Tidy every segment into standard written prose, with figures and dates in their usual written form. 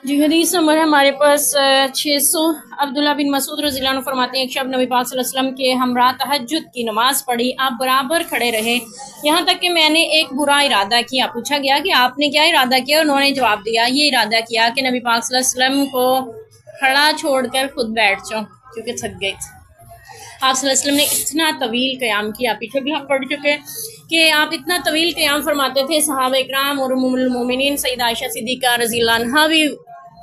جی حدیث نمبر ہے ہمارے پاس 600۔ عبداللہ بن مسعود رضی اللہ عنہ فرماتے ہیں ایک شب نبی پاک صلی اللہ علیہ وسلم کے ہمراہ تہجد کی نماز پڑھی، آپ برابر کھڑے رہے یہاں تک کہ میں نے ایک برا ارادہ کیا۔ پوچھا گیا کہ آپ نے کیا ارادہ کیا؟ انہوں نے جواب دیا یہ ارادہ کیا کہ نبی پاک صلی اللہ علیہ وسلم کو کھڑا چھوڑ کر خود بیٹھ جاؤں کیونکہ تھک گئے تھے۔ آپ صلی اللہ علیہ وسلم نے اتنا طویل قیام کیا، پیچھے بھی ہم پڑھ چکے کہ آپ اتنا طویل قیام فرماتے تھے، صحابہ اکرام اور ام المومنین سیدہ عائشہ صدیقہ رضی اللہ عنہا بھی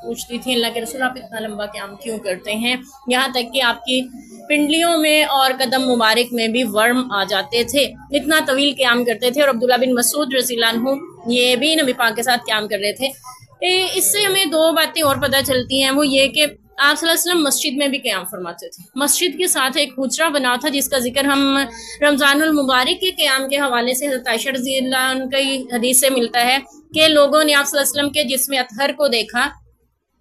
پوچھتی تھی اللہ کے رسول آپ اتنا لمبا قیام کیوں کرتے ہیں؟ یہاں تک کہ آپ کی پنڈلیوں میں اور قدم مبارک میں بھی ورم آ جاتے تھے، اتنا طویل قیام کرتے تھے۔ اور عبداللہ بن مسعود رضی اللہ عنہ یہ بھی نبی پاک کے ساتھ قیام کر رہے تھے۔ اس سے ہمیں دو باتیں اور پتہ چلتی ہیں، وہ یہ کہ آپ صلی اللہ علیہ وسلم مسجد میں بھی قیام فرماتے تھے۔ مسجد کے ساتھ ایک حجرہ بنا تھا جس کا ذکر ہم رمضان المبارک کے قیام کے حوالے سے حضرت عائشہ رضی اللہ عنہ کی حدیث سے ملتا ہے کہ لوگوں نے آپ صلی اللہ علیہ وسلم کے جسم اطہر کو دیکھا،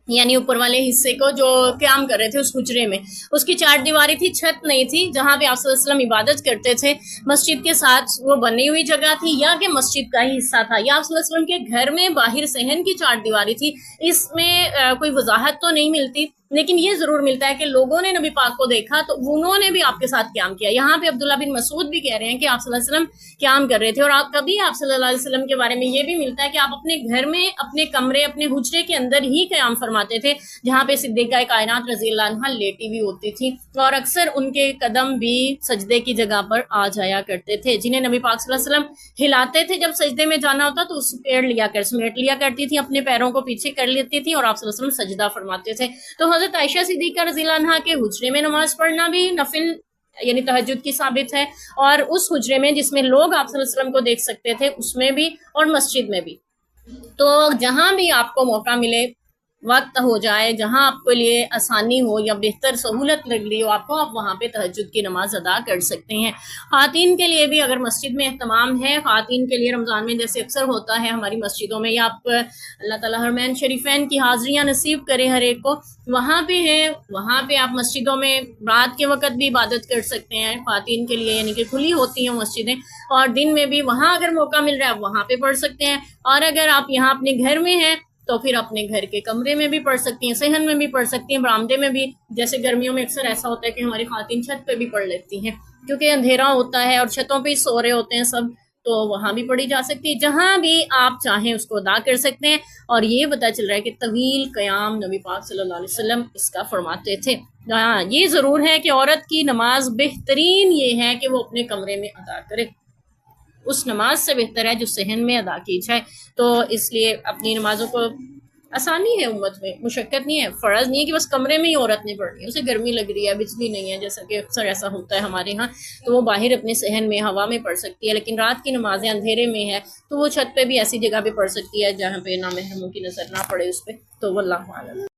یعنی اوپر والے حصے کو جو قیام کر رہے تھے اس حجرے میں، اس کی چار دیواری تھی، چھت نہیں تھی جہاں پہ آپ صلی اللہ علیہ وسلم عبادت کرتے تھے۔ مسجد کے ساتھ وہ بنی ہوئی جگہ تھی یا کہ مسجد کا ہی حصہ تھا، یا آپ صلی اللہ علیہ وسلم کے گھر میں باہر صحن کی چار دیواری تھی، اس میں کوئی وضاحت تو نہیں ملتی، لیکن یہ ضرور ملتا ہے کہ لوگوں نے نبی پاک کو دیکھا تو انہوں نے بھی آپ کے ساتھ قیام کیا۔ یہاں پہ عبداللہ بن مسعود بھی کہہ رہے ہیں کہ آپ صلی اللہ علیہ وسلم قیام کر رہے تھے، اور آپ کبھی آپ صلی اللہ علیہ وسلم کے بارے میں یہ بھی ملتا ہے کہ آپ اپنے گھر میں اپنے کمرے اپنے حجرے کے اندر ہی قیام فرماتے تھے جہاں پہ صدیقہ کائنات رضی اللہ عنہا لیٹی ہوئی ہوتی تھی، اور اکثر ان کے قدم بھی سجدے کی جگہ پر آ جایا کرتے تھے، جنہیں نبی پاک صلی اللہ علیہ وسلم ہلاتے تھے جب سجدے میں جانا ہوتا تو اس سمیٹ لیا کرتی تھی، اپنے پیروں کو پیچھے کر لیتی تھی اور آپ صلی اللہ علیہ وسلم سجدہ فرماتے تھے۔ تو حضرت عائشہ صدیقہ رضی اللہ عنہا کے حجرے میں نماز پڑھنا بھی نفل یعنی تہجد کی ثابت ہے، اور اس حجرے میں جس میں لوگ آپ صلی اللہ علیہ وسلم کو دیکھ سکتے تھے اس میں بھی، اور مسجد میں بھی۔ تو جہاں بھی آپ کو موقع ملے، وقت ہو جائے، جہاں آپ کے لیے آسانی ہو یا بہتر سہولت لگ رہی ہو آپ کو، آپ وہاں پہ تہجد کی نماز ادا کر سکتے ہیں۔ خواتین کے لیے بھی اگر مسجد میں اہتمام ہے، خواتین کے لیے رمضان میں جیسے اکثر ہوتا ہے ہماری مسجدوں میں، یا آپ اللہ تعالیٰ حرمین شریفین کی حاضریاں نصیب کرے ہر ایک کو، وہاں پہ ہے، وہاں پہ آپ مسجدوں میں رات کے وقت بھی عبادت کر سکتے ہیں خواتین کے لیے، یعنی کہ کھلی ہوتی ہیں مسجدیں، اور دن میں بھی وہاں اگر موقع مل رہا ہے آپ وہاں پہ پڑھ سکتے ہیں، اور اگر آپ یہاں اپنے گھر میں ہیں تو پھر اپنے گھر کے کمرے میں بھی پڑھ سکتی ہیں، صحن میں بھی پڑھ سکتی ہیں، برآمدے میں بھی، جیسے گرمیوں میں اکثر ایسا ہوتا ہے کہ ہماری خواتین چھت پہ بھی پڑھ لیتی ہیں کیونکہ اندھیرا ہوتا ہے اور چھتوں پہ ہی سو رہے ہوتے ہیں سب، تو وہاں بھی پڑھی جا سکتی ہے، جہاں بھی آپ چاہیں اس کو ادا کر سکتے ہیں۔ اور یہ پتہ چل رہا ہے کہ طویل قیام نبی پاک صلی اللہ علیہ وسلم اس کا فرماتے تھے۔ ہاں یہ ضرور ہے کہ عورت کی نماز بہترین یہ ہے کہ وہ اپنے کمرے میں ادا کرے، اس نماز سے بہتر ہے جو صحن میں ادا کی جائے۔ تو اس لیے اپنی نمازوں کو، آسانی ہے امت میں، مشقت نہیں ہے، فرض نہیں ہے کہ بس کمرے میں ہی عورت نے پڑھنی ہے، اسے گرمی لگ رہی ہے، بجلی نہیں ہے جیسا کہ اکثر ایسا ہوتا ہے ہمارے ہاں، تو وہ باہر اپنے صحن میں ہوا میں پڑھ سکتی ہے، لیکن رات کی نمازیں اندھیرے میں ہے تو وہ چھت پہ بھی ایسی جگہ پہ پڑھ سکتی ہے جہاں پہ نامحرموں کی نظر نہ پڑے اس پہ۔ تو واللہ اعلم۔